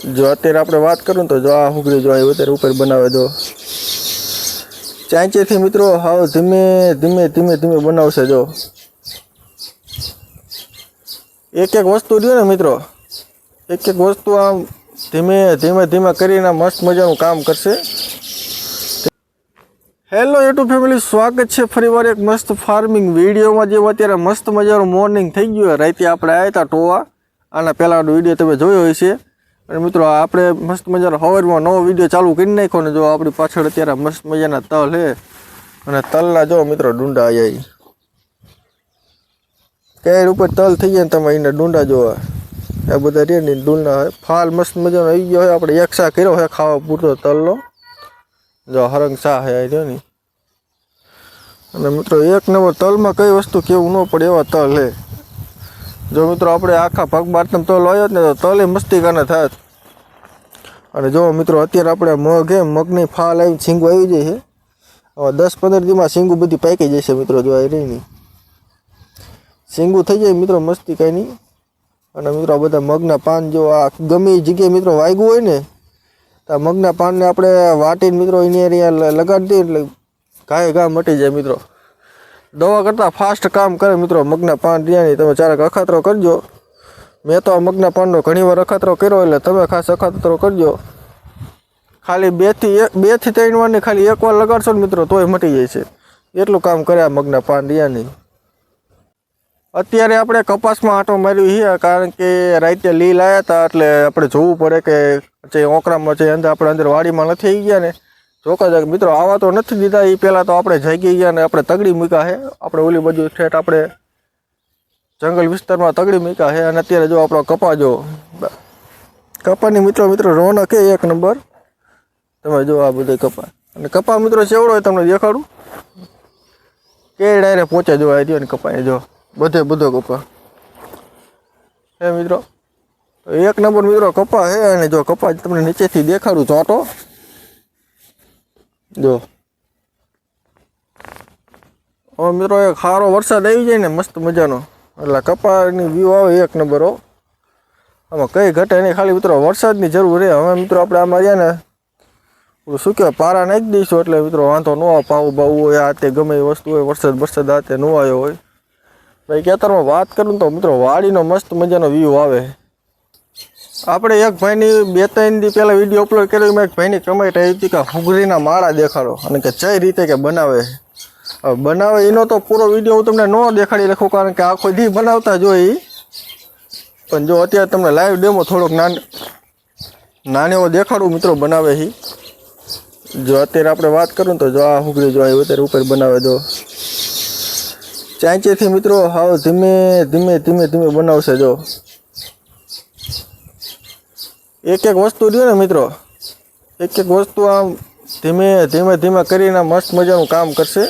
જો અત્યારે આપણે વાત કરું તો જો આ હુગરી જો અત્યારે ઉપર બનાવે જો ચાંચેથી મિત્રો હાવ ધીમે ધીમે ધીમે ધીમે બનાવશે જો એક એક વસ્તુ રહ્યો ને મિત્રો એક એક વસ્તુ આમ ધીમે ધીમે ધીમે કરીને મસ્ત મજાનું કામ કરશે। હેલો યુટ્યુબ ફેમિલી, સ્વાગત છે ફરીવાર એક મસ્ત ફાર્મિંગ વિડીયોમાં। જેવું અત્યારે મસ્ત મજાનું મોર્નિંગ થઈ ગયું। રાતે આપણે આવ્યા હતા ટોવા, આના પહેલાંનો વિડીયો તમે જોયો હોય છે। અને મિત્રો આપણે મસ્ત મજાનો સવારમાં નવો વિડીયો ચાલુ કરી નાખ્યો ને જો આપણી પાછળ અત્યારે મસ્ત મજાના તલ છે અને તલના જો મિત્રો ડુંડા આવી કેર ઉપર તલ થઈ ગયા ને તમે એને ડુંડા જોવા આ બધા રે ને ડુંડા ફાલ મસ્ત મજાનો આવી ગયો હોય। આપણે એક શાક કર્યો છે ખાવા પૂરતો તલનો જો હરંગ શાહ હે રહ્યો ને। અને મિત્રો એક નંબર તલમાં કઈ વસ્તુ કેવું ન પડે એવા તલ હે। જો મિત્રો આપણે આખા પગ બાટમ તલ આવ્યો ને તો તલે મસ્તી કાના થાત। અને જો મિત્રો અત્યારે આપણે મગ હે મગની ફાલ આવી છીંગું આવી જાય છે। હવે 10-15 દીમાં છીંગું બધી પાકી જશે મિત્રો જો આ રહી નહીં છીંગું થઈ જાય મિત્રો મસ્તી કાંઈ નહીં। અને મિત્રો આ બધા મગના પાન જો આ ગમે એ જગ્યાએ મિત્રો વાગ્યું હોય ને તો મગના પાનને આપણે વાટીને મિત્રો એની અહીંયા લગાડી દઈએ એટલે ઘાએ ઘા મટી જાય મિત્રો। દવા કરતાં ફાસ્ટ કામ કરે મિત્રો મગના પાન રહ્યા નહીં। તમે ચારેક અખાતરો કરજો। મેં તો આ મગના પાનનો ઘણીવાર અખાતરો કર્યો એટલે તમે ખાસ અખાતરો કરજો। ખાલી 2 થી 3 વારની ખાલી એક વાર લગાડશો ને મિત્રો તોય મટી જાય છે એટલું કામ કરે આ મગના પાન રહ્યા નહીં। અત્યારે આપણે કપાસમાં આંટો માર્યો છે કારણ કે રાતે લીલ આવ્યા હતા એટલે આપણે જોવું પડે કે જે ઓકરામાં છે અંદર આપણે અંદર વાડીમાં નથી આવી ગયા ને જોકા મિત્રો આવા તો નથી દીધા। એ પહેલાં તો આપણે જાગી ગયા ને આપણે તગડી મૂક્યા છે। આપણે ઓલી બાજુ ઠેઠ આપણે જંગલ વિસ્તારમાં તગડી મૂક્યા છે। અને અત્યારે જો આપણો કપા જો કપાની મિત્રો રોનક છે એક નંબર। તમે જો આ બધો કપા અને કપા મિત્રો ચેવડો હોય તમને દેખાડું કે ડાયરેક્ટ પહોંચે જો આવી રહ્યો ને કપાએ જો બધો કપા હે મિત્રો એક નંબર મિત્રો કપા હે। અને જો કપા તમને નીચેથી દેખાડું ચોંટો જો હવે મિત્રો એક સારો વરસાદ આવી જાય ને મસ્ત મજાનો એટલે કપાની વ્યૂ આવે એક નંબર હો। આમાં કઈ ઘટે નહીં ખાલી મિત્રો વરસાદની જરૂર રહે। હવે મિત્રો આપણે આમાં રહ્યા ને શું કહેવાય પારા નાખી દઈશું એટલે મિત્રો વાંધો ન આવે। પાવું બાવું હોય આ તે ગમે એ વસ્તુ હોય વરસાદ આ તે ન આવ્યો હોય। ભાઈ ખેતરમાં વાત કરું તો મિત્રો વાડીનો મસ્ત મજાનો વ્યૂ આવે। આપણે એક ભાઈની 2-3 દી પહેલાં વિડીયો અપલોડ કર્યો એમાં એક ભાઈની કમેન્ટ આવી હતી કે હુગરીના માળા દેખાડો અને કે કઈ રીતે કે બનાવે એનો તો પૂરો વિડીયો હું તમને ન દેખાડી રાખું કારણ કે આખો દી બનાવતા જોઈ। પણ જો અત્યારે તમને લાઈવ ડેમો થોડોક નાનો દેખાડું મિત્રો બનાવે છે। જો અત્યારે આપણે વાત કરું તો જો આ હુગરી જો અત્યારે ઉપર બનાવે જો ચાંચેથી મિત્રો હાવ ધીમે ધીમે ધીમે ધીમે બનાવશે જો એક એક વસ્તુ રહ્યો ને મિત્રો એક એક વસ્તુ આમ ધીમે ધીમે ધીમે કરીને મસ્ત મજાનું કામ કરશે।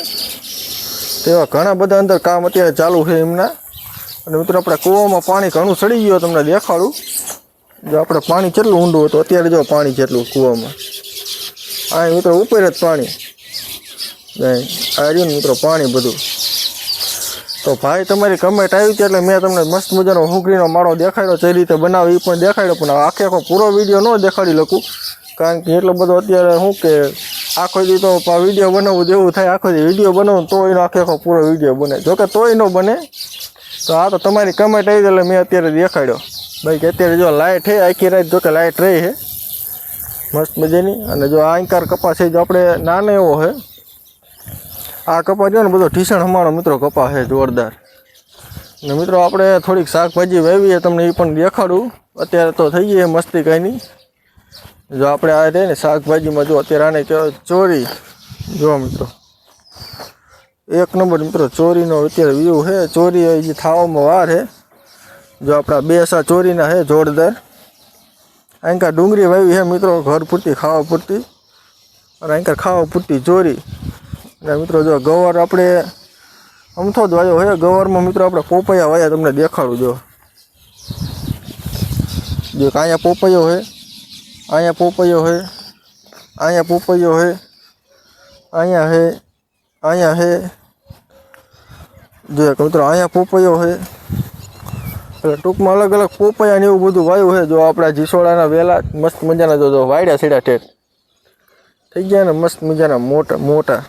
તેવા ઘણા બધા અંદર કામ અત્યારે ચાલુ છે એમના। અને મિત્રો આપણે કૂવામાં પાણી ઘણું ચડી ગયું તમને દેખાડું જો આપણે પાણી કેટલું ઊંડું હતું અત્યારે જો પાણી કેટલું કૂવામાં આ મિત્રો ઉપર જ પાણી આ રહ્યું ને મિત્રો પાણી બધું। તો ભાઈ તમારી કમેન્ટ આવી હતી એટલે મેં તમને મસ્ત મજાનો હુગરીનો માળો દેખાડ્યો જે રીતે બનાવે એ પણ દેખાડ્યો। પણ આખો પૂરો વિડીયો ન દેખાડી શકું કારણ કે એટલો બધો અત્યારે શું કે આખો દી તો વિડીયો બનાવવું જેવું થાય આખો દી વિડીયો બનાવું તો એનો આખો પૂરો વિડીયો બને જોકે તોય ન બને। તો આ તો તમારી કમેન્ટ આવી એટલે મેં અત્યારે દેખાડ્યો ભાઈ કે અત્યારે જો લાઇટ છે આખી રાત જોકે લાઇટ રહી છે મસ્ત મજાની। અને જો આ અંકાર કપાસ છે જો આપણે નાનો એવો છે આ કપા જો ને બધો ઢીસણ હમાણો મિત્રો કપા છે જોરદાર। ને મિત્રો આપણે થોડીક શાકભાજી વાવીએ તમને એ પણ દેખાડું અત્યારે તો થઈ ગઈ મસ્તી કાંઈ નહીં। જો આપણે આ રહે ને શાકભાજીમાં જો અત્યારે આને કહેવાય ચોરી જો મિત્રો એક નંબર મિત્રો ચોરીનો અત્યારે વ્યૂ છે। ચોરી હજી થાવામાં વાર છે જો આપણા 2 સા ચોરીના છે જોરદાર। આંકા ડુંગળી વાવી છે મિત્રો ઘર પૂરતી ખાવા પૂરતી અને આંકા ખાવા પૂરતી ચોરી। અને મિત્રો જો ગવાર આપણે અમથો જ વાયો છે ગવારમાં મિત્રો આપણે પોપૈયા વાયા તમને દેખાડું જો અહીંયા પોપૈયો છે અહીંયા પોપૈયો છે અહીંયા પોપૈયો છે અહીંયા છે જો મિત્રો અહીંયા પોપૈયો છે એટલે ટૂંકમાં અલગ અલગ પોપૈયા ને એવું બધું વાયું છે. જો આપણા જીસોડાના વેલા મસ્ત મજાના જો વાયડા સીડા ઠેઠ થઈ ગયા ને મસ્ત મજાના મોટા મોટા.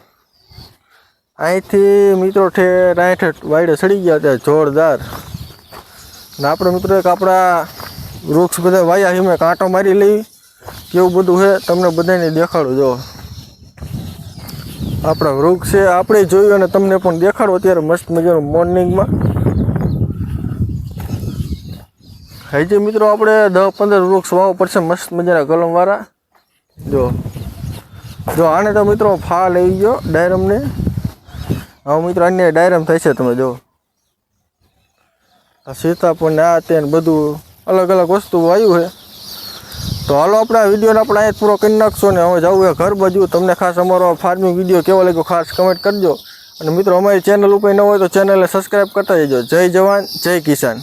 અહીંથી મિત્રો ઠેઠ અહીં ઠેઠ વાયડા સડી ગયા ત્યાં જોરદાર. ને આપણે મિત્રો એક આપણા વૃક્ષ બધા વાયા છે મેં કાંટો મારી લઈ કેવું બધું છે તમને બધાને દેખાડું. જો આપણા વૃક્ષ છે આપણે જોયું અને તમને પણ દેખાડો અત્યારે મસ્ત મજાનું મોર્નિંગમાં. હજી મિત્રો આપણે 10-15 વૃક્ષ વાવવા પડશે મસ્ત મજાના કલમવાળા. જો આને તો મિત્રો ફાલ આવી ગયો ડાયરમને. હવે મિત્રો અન્ય ડાયરમ થાય છે તમે જો સીતાફળ ને આ તે બધું અલગ અલગ વસ્તુ વાવ્યું છે. તો હાલો આપણે આ વિડીયોને આપણે અહીંયા પૂરો કરી નાખશો ને હવે જવું ઘર બાજુ. તમને ખાસ અમારો ફાર્મિંગ વિડીયો કેવો લાગ્યો ખાસ કમેન્ટ કરજો. અને મિત્રો અમારી ચેનલ ઉપર ન હોય તો ચેનલને સબસ્ક્રાઈબ કરતા જજો. જય જવાન જય કિસાન.